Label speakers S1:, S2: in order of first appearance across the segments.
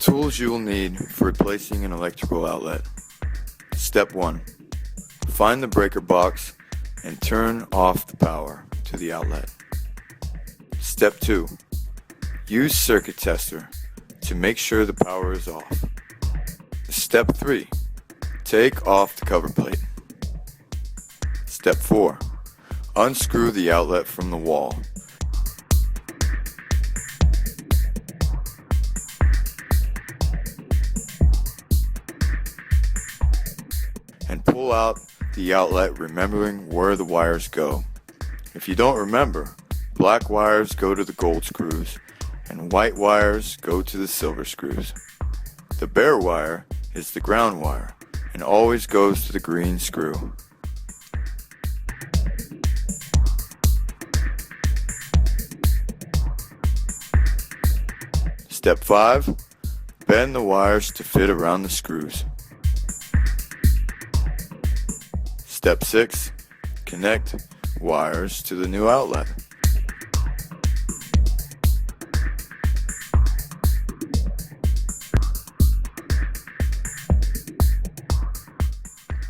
S1: Tools you will need for replacing an electrical outlet. Step 1. Find the breaker box and turn off the power to the outlet. Step 2. Use circuit tester to make sure the power is off. Step 3. Take off the cover plate. Step 4. Unscrew the outlet from the wall. And pull out the outlet, remembering where the wires go. If you don't remember, black wires go to the gold screws and white wires go to the silver screws. The bare wire is the ground wire and always goes to the green screw. Step 5. Bend the wires to fit around the screws. Step 6. Connect wires to the new outlet.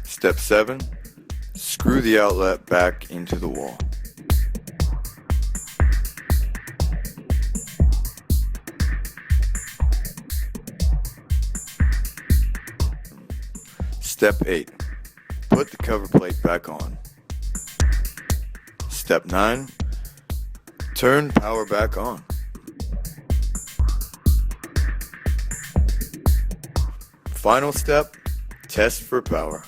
S1: Step 7. Screw the outlet back into the wall. Step 8. Put the cover plate back on. Step 9. Turn power back on. Final step, test for power.